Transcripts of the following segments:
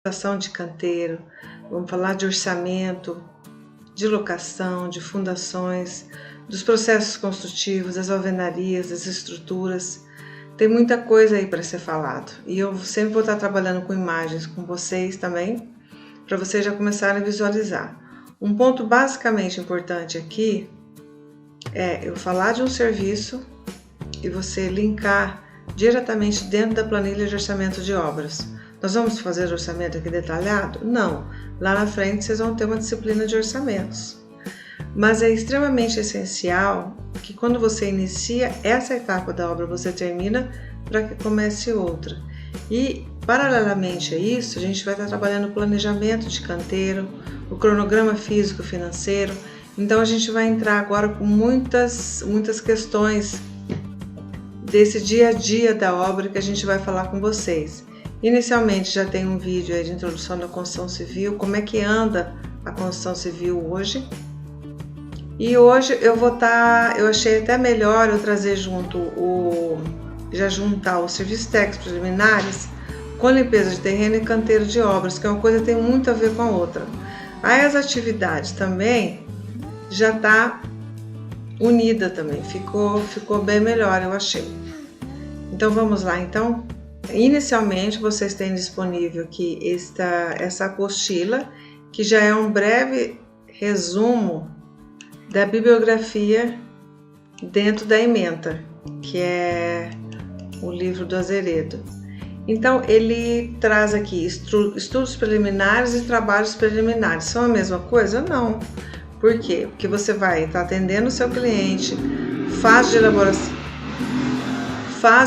Ação de canteiro, vamos falar de orçamento, de locação, de fundações, dos processos construtivos, das alvenarias, das estruturas. Tem muita coisa aí para ser falado e eu sempre vou estar trabalhando com imagens com vocês também, para vocês já começarem a visualizar. Um ponto basicamente importante aqui é eu falar de um serviço e você linkar diretamente dentro da planilha de orçamento de obras. Nós vamos fazer orçamento aqui detalhado? Não. Lá na frente vocês vão ter uma disciplina de orçamentos. Mas é extremamente essencial que quando você inicia essa etapa da obra, você termina para que comece outra. E, paralelamente a isso, a gente vai estar trabalhando o planejamento de canteiro, o cronograma físico-financeiro. Então, a gente vai entrar agora com muitas questões desse dia a dia da obra que a gente vai falar com vocês. Inicialmente já tem um vídeo aí de introdução da construção civil, como é que anda a construção civil hoje. E hoje eu achei até melhor eu trazer já juntar os serviços técnicos preliminares com limpeza de terreno e canteiro de obras, que é uma coisa que tem muito a ver com a outra. Aí as atividades também já está unida também, ficou bem melhor, eu achei. Então vamos lá, então. Inicialmente vocês têm disponível aqui essa apostila, que já é um breve resumo da bibliografia dentro da ementa, que é o livro do Azeredo. Então ele traz aqui estudos preliminares e trabalhos preliminares. São a mesma coisa? Não. Por quê? Porque você vai estar atendendo o seu cliente, fase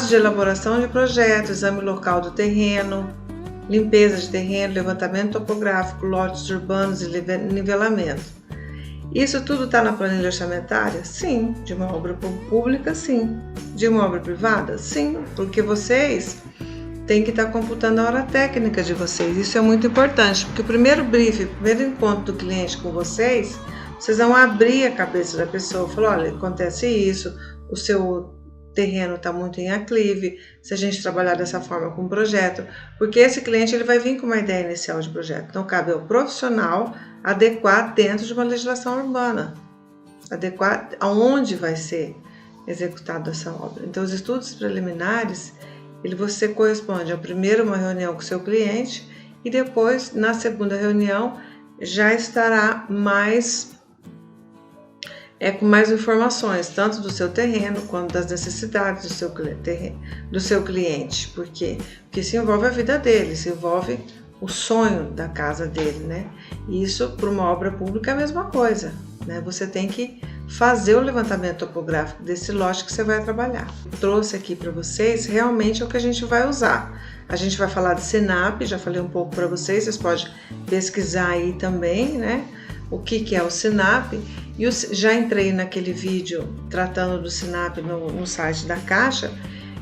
de elaboração de projeto, exame local do terreno, limpeza de terreno, levantamento topográfico, lotes urbanos e nivelamento. Isso tudo está na planilha orçamentária? Sim. De uma obra pública? Sim. De uma obra privada? Sim. Porque vocês têm que estar computando a hora técnica de vocês. Isso é muito importante, porque o primeiro briefing, o primeiro encontro do cliente com vocês vão abrir a cabeça da pessoa, falar, olha, acontece isso, o seu terreno está muito em aclive, se a gente trabalhar dessa forma com o projeto, porque esse cliente ele vai vir com uma ideia inicial de projeto. Então, cabe ao profissional adequar dentro de uma legislação urbana, adequar aonde vai ser executada essa obra. Então, os estudos preliminares, você corresponde a primeiro uma reunião com o seu cliente e depois, na segunda reunião, já estará com mais informações, tanto do seu terreno quanto das necessidades do seu cliente. Por quê? Porque isso envolve a vida dele, isso envolve o sonho da casa dele, né? E isso, para uma obra pública, é a mesma coisa, né? Você tem que fazer o levantamento topográfico desse lote que você vai trabalhar. Eu trouxe aqui para vocês, realmente é o que a gente vai usar. A gente vai falar de SINAP, já falei um pouco para vocês podem pesquisar aí também, né? O que é o SINAP, e já entrei naquele vídeo tratando do SINAP no site da Caixa,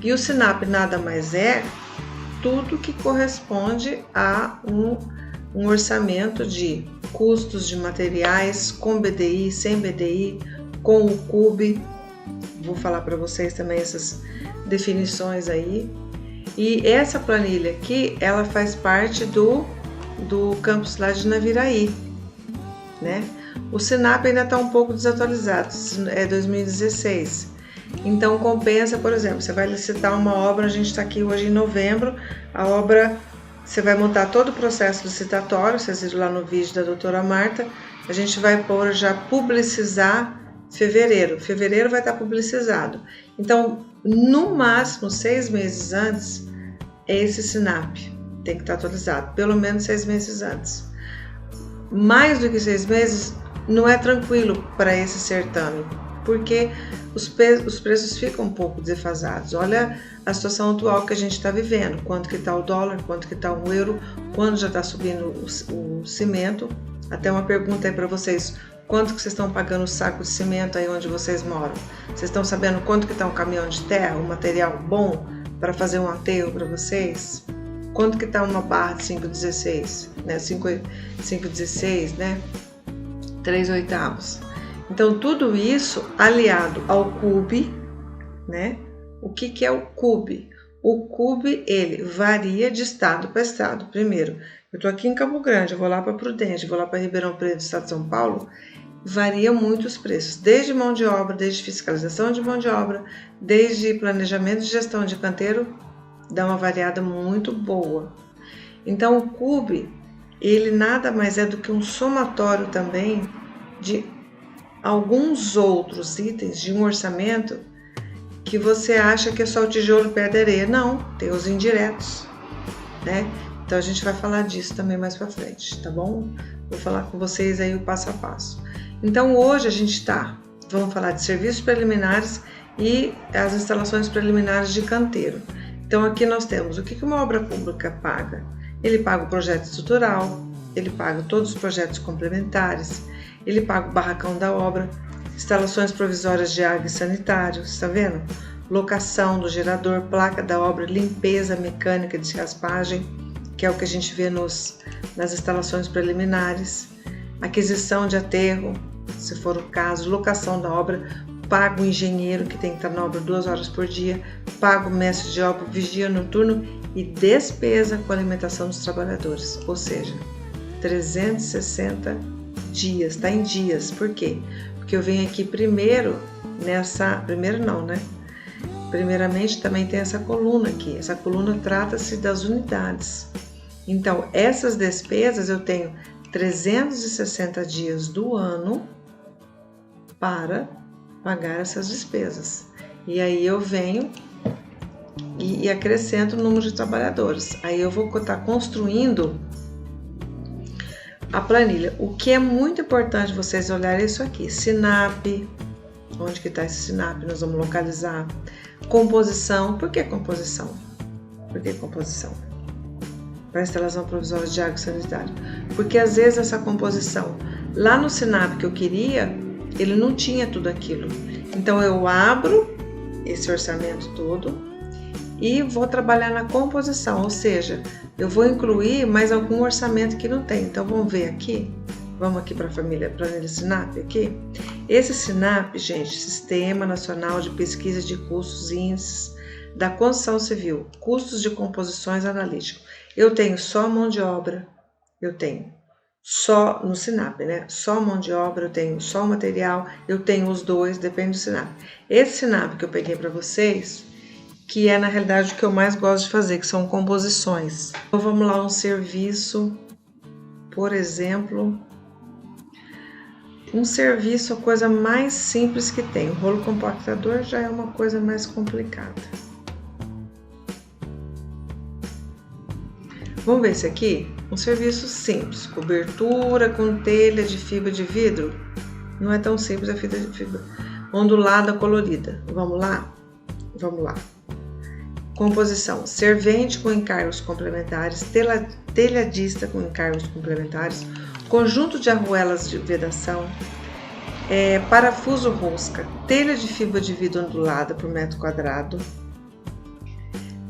e o SINAP nada mais é tudo que corresponde a um orçamento de custos de materiais com BDI, sem BDI, com o CUB. Vou falar para vocês também essas definições aí. E essa planilha aqui, ela faz parte do campus lá de Naviraí, né? O SINAP ainda está um pouco desatualizado, é 2016. Então compensa, por exemplo, você vai licitar uma obra, a gente está aqui hoje em novembro, a obra, você vai montar todo o processo licitatório, vocês viram lá no vídeo da doutora Marta, a gente vai já publicizar fevereiro vai estar publicizado. Então, no máximo 6 meses antes, esse SINAP tem que estar atualizado, pelo menos 6 meses antes. Mais do que 6 meses não é tranquilo para esse certame, porque os preços ficam um pouco defasados. Olha a situação atual que a gente está vivendo, quanto que está o dólar, quanto que está o euro, quando já está subindo o cimento. Até uma pergunta aí para vocês, quanto que vocês estão pagando o saco de cimento aí onde vocês moram? Vocês estão sabendo quanto que está um caminhão de terra, um material bom para fazer um aterro para vocês? Quanto que está uma barra de 5,16, né? 5,16, né? 3/8. Então, tudo isso aliado ao CUB, né? O que é o CUB? O CUB, ele varia de estado para estado. Primeiro, eu estou aqui em Campo Grande, eu vou lá para Prudente, vou lá para Ribeirão Preto, estado de São Paulo, varia muito os preços, desde mão de obra, desde fiscalização de mão de obra, desde planejamento e gestão de canteiro, dá uma variada muito boa. Então, o CUB, ele nada mais é do que um somatório também de alguns outros itens de um orçamento que você acha que é só o tijolo, pedra e areia. Não, tem os indiretos, né? Então a gente vai falar disso também mais pra frente, tá bom? Vou falar com vocês aí o passo a passo. Então hoje a gente vamos falar de serviços preliminares e as instalações preliminares de canteiro. Então aqui nós temos o que uma obra pública paga. Ele paga o projeto estrutural, ele paga todos os projetos complementares, ele paga o barracão da obra, instalações provisórias de água e sanitário, está vendo? Locação do gerador, placa da obra, limpeza mecânica de raspagem, que é o que a gente vê nas instalações preliminares, aquisição de aterro, se for o caso, locação da obra, paga o engenheiro que tem que estar na obra 2 horas por dia, paga o mestre de obra, vigia noturno e despesa com alimentação dos trabalhadores, ou seja, 360 dias, tá em dias. Por quê? Porque eu venho aqui primeiro primeiramente também tem essa coluna aqui, essa coluna trata-se das unidades. Então, essas despesas eu tenho 360 dias do ano para pagar essas despesas. E aí eu venho e acrescento o número de trabalhadores. Aí eu vou estar construindo a planilha. O que é muito importante vocês olharem isso aqui. SINAP, onde que está esse SINAP? Nós vamos localizar. Composição. Por que composição? Por que composição? Para instalação provisória de água sanitária. Porque às vezes essa composição, lá no SINAP que eu queria, ele não tinha tudo aquilo. Então eu abro esse orçamento todo e vou trabalhar na composição, ou seja, eu vou incluir mais algum orçamento que não tem. Então vamos ver aqui, vamos aqui para a planilha SINAP aqui. Esse SINAP, gente, Sistema Nacional de Pesquisa de Custos e Índices da Construção Civil, custos de composições analíticos. Eu tenho só mão de obra, eu tenho só no SINAP, né? Só mão de obra, eu tenho só o material, eu tenho os dois, depende do SINAP. Esse SINAP que eu peguei para vocês, que é na realidade o que eu mais gosto de fazer, que são composições. Então vamos lá, um serviço, por exemplo, um serviço, a coisa mais simples que tem. O rolo compactador já é uma coisa mais complicada. Vamos ver esse aqui? Um serviço simples, cobertura com telha de fibra de vidro. Não é tão simples a fibra de fibra ondulada colorida. Vamos lá? Vamos lá. Composição: servente com encargos complementares, telhadista com encargos complementares, conjunto de arruelas de vedação, parafuso rosca, telha de fibra de vidro ondulada por metro quadrado,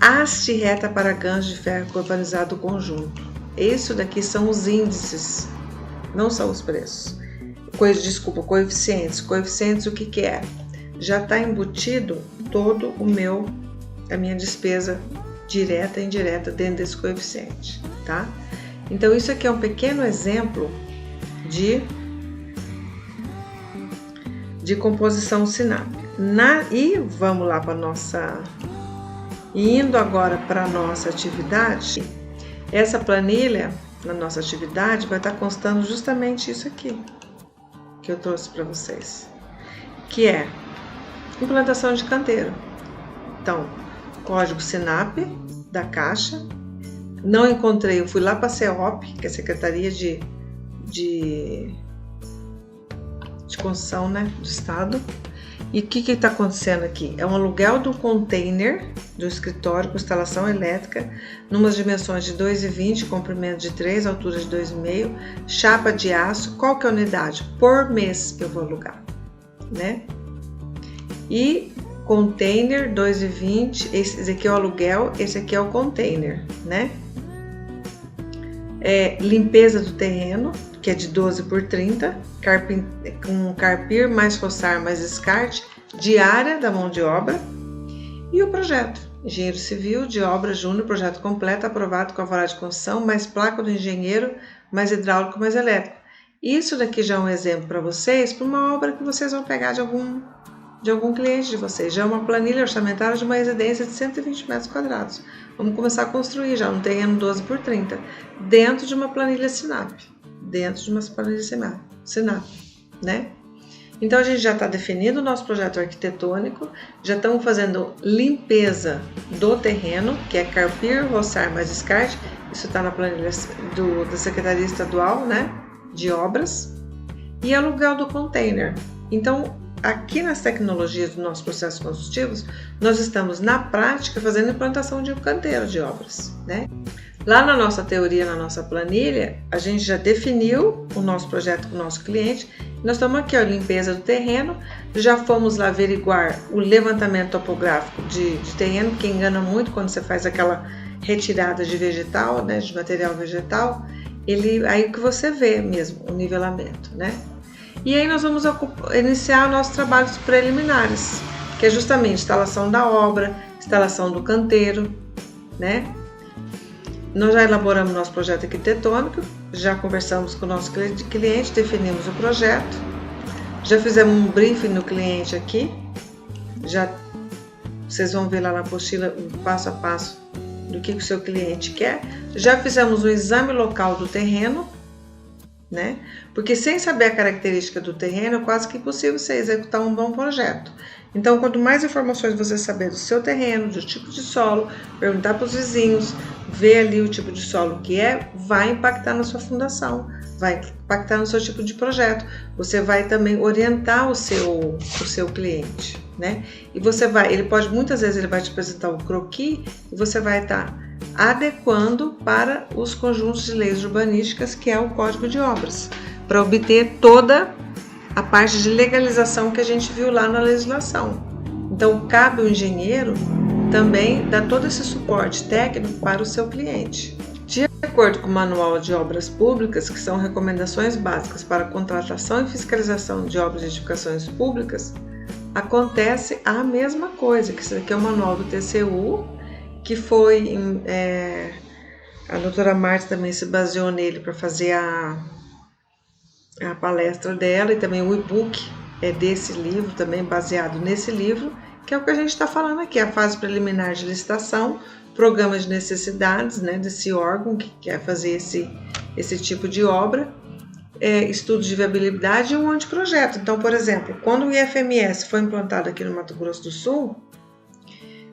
haste reta para gancho de ferro galvanizado conjunto. Isso daqui são os índices, não são os preços. Coeficientes. Coeficientes, o que é? Já está embutido todo a minha despesa direta e indireta dentro desse coeficiente, tá? Então isso aqui é um pequeno exemplo de composição SINAP. E vamos lá para nossa... Indo agora para a nossa atividade, essa planilha na nossa atividade vai estar constando justamente isso aqui que eu trouxe para vocês, que é implantação de canteiro. Então, código SINAP da Caixa, não encontrei, eu fui lá para a CEOP, que é a Secretaria de Construção, né, do Estado. E o que está acontecendo aqui? É um aluguel do container do escritório com instalação elétrica, numas dimensões de 2,20, comprimento de 3, altura de 2,5, chapa de aço. Qual que é a unidade? Por mês eu vou alugar, né? E container 2,20, esse aqui é o aluguel, esse aqui é o container, né? Limpeza do terreno, que é de 12 por 30, com carpir, mais roçar, mais descarte, diária da mão de obra, e o projeto. engenheiro civil de obra júnior, projeto completo, aprovado com alvará de construção, mais placa do engenheiro, mais hidráulico, mais elétrico. Isso daqui já é um exemplo para vocês, para uma obra que vocês vão pegar de algum cliente de vocês. Já é uma planilha orçamentária de uma residência de 120 metros quadrados. Vamos começar a construir já um terreno 12 por 30, dentro de uma planilha SINAP. Dentro de uma planilha SINAP, né? Então a gente já está definindo o nosso projeto arquitetônico, já estamos fazendo limpeza do terreno, que é carpir, roçar mais descarte. Isso está na planilha da Secretaria Estadual, né, de Obras. E aluguel do container. Então, aqui nas tecnologias dos nossos processos construtivos, nós estamos na prática fazendo implantação de um canteiro de obras, né? Lá na nossa teoria, na nossa planilha, a gente já definiu o nosso projeto com o nosso cliente. Nós estamos aqui, ó, limpeza do terreno. Já fomos lá averiguar o levantamento topográfico de terreno, que engana muito quando você faz aquela retirada de vegetal, né, de material vegetal. Aí que você vê mesmo o nivelamento, né? E aí nós vamos iniciar nossos trabalhos preliminares, que é justamente instalação da obra, instalação do canteiro, né? Nós já elaboramos nosso projeto arquitetônico, já conversamos com o nosso cliente, definimos o projeto, já fizemos um briefing no cliente aqui, vocês vão ver lá na apostila o passo a passo do que o seu cliente quer. Já fizemos um exame local do terreno, né? Porque sem saber a característica do terreno, é quase que impossível você executar um bom projeto. Então, quanto mais informações você saber do seu terreno, do tipo de solo, perguntar para os vizinhos, ver ali o tipo de solo que vai impactar na sua fundação, vai impactar no seu tipo de projeto. Você vai também orientar o seu cliente, né? E muitas vezes ele vai te apresentar um croquis e você vai estar adequando para os conjuntos de leis urbanísticas, que é o Código de Obras, para obter toda a parte de legalização que a gente viu lá na legislação. Então, cabe ao engenheiro também dar todo esse suporte técnico para o seu cliente. De acordo com o Manual de Obras Públicas, que são recomendações básicas para a contratação e fiscalização de obras de edificações públicas, acontece a mesma coisa, que isso aqui é o Manual do TCU, que foi, a doutora Marta também se baseou nele para fazer a palestra dela, e também o e-book é desse livro, também baseado nesse livro, que é o que a gente está falando aqui, a fase preliminar de licitação, programa de necessidades, né, desse órgão que quer fazer esse tipo de obra, estudo de viabilidade e um anteprojeto. Então, por exemplo, quando o IFMS foi implantado aqui no Mato Grosso do Sul,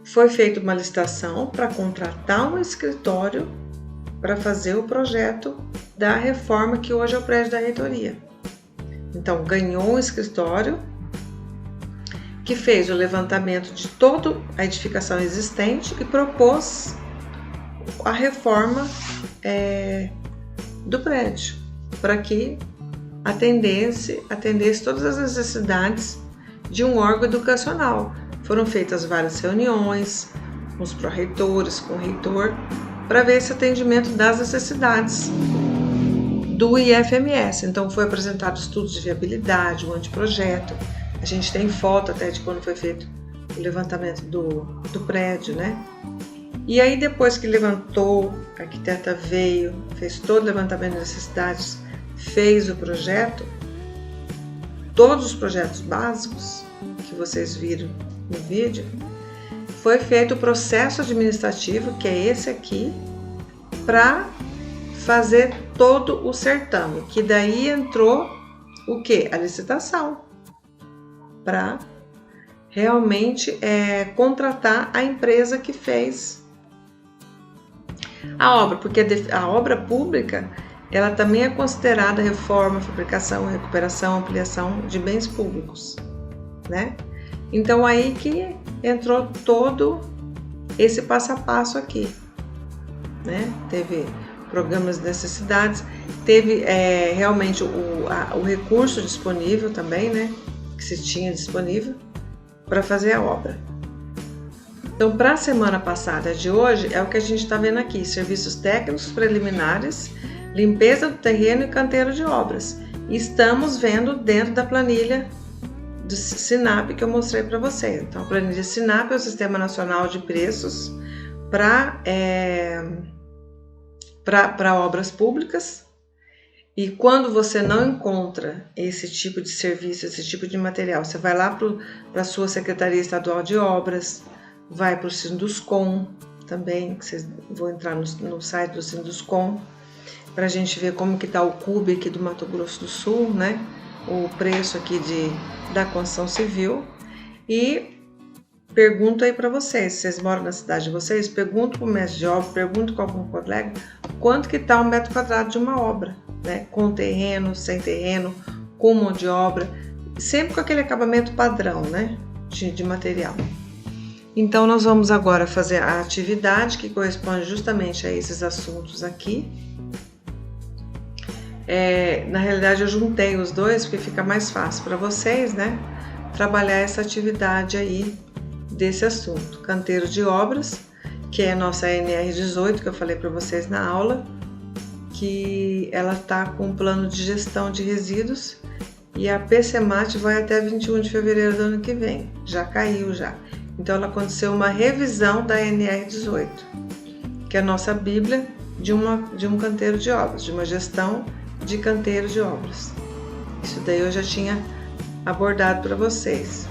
foi feita uma licitação para contratar um escritório para fazer o projeto da reforma que hoje é o prédio da reitoria. Então, ganhou um escritório que fez o levantamento de toda a edificação existente e propôs a reforma do prédio, para que atendesse todas as necessidades de um órgão educacional. Foram feitas várias reuniões com os pró-reitores, com o reitor, para ver esse atendimento das necessidades do IFMS. Então, foi apresentado estudos de viabilidade, um anteprojeto. A gente tem foto até de quando foi feito o levantamento do prédio, né? E aí, depois que levantou, a arquiteta veio, fez todo o levantamento de necessidades, fez o projeto, todos os projetos básicos que vocês viram no vídeo, foi feito o processo administrativo, que é esse aqui, para fazer todo o certame, que daí entrou o quê? A licitação, para realmente contratar a empresa que fez a obra, porque a obra pública, ela também é considerada reforma, fabricação, recuperação, ampliação de bens públicos, né? Então, aí que entrou todo esse passo a passo aqui, né? Teve programas de necessidades, teve realmente o recurso disponível também, né? Que se tinha disponível para fazer a obra. Então, para a semana passada de hoje, é o que a gente está vendo aqui: serviços técnicos preliminares, limpeza do terreno e canteiro de obras. E estamos vendo dentro da planilha do SINAP que eu mostrei para vocês. Então, a planilha SINAP é o Sistema Nacional de Preços para obras públicas. E quando você não encontra esse tipo de serviço, esse tipo de material, você vai lá para a sua Secretaria Estadual de Obras, vai para o Sinduscom também, que vocês vão entrar no site do Sinduscom, para a gente ver como que está o CUB aqui do Mato Grosso do Sul, né? O preço aqui da construção civil. E pergunto aí para vocês, se vocês moram na cidade de vocês, pergunto para o mestre de obra, pergunto com algum colega, quanto que está um metro quadrado de uma obra, né? Com terreno, sem terreno, com mão de obra, sempre com aquele acabamento padrão, né? De material. Então, nós vamos agora fazer a atividade que corresponde justamente a esses assuntos aqui. Na realidade, eu juntei os dois porque fica mais fácil para vocês, né? Trabalhar essa atividade aí desse assunto. Canteiro de obras, que é a nossa NR18, que eu falei para vocês na aula, que ela está com um plano de gestão de resíduos e a PCMAT vai até 21 de fevereiro do ano que vem. Já caiu já. Então, ela aconteceu uma revisão da NR18, que é a nossa bíblia de um canteiro de obras, de uma gestão de canteiro de obras. Isso daí eu já tinha abordado para vocês.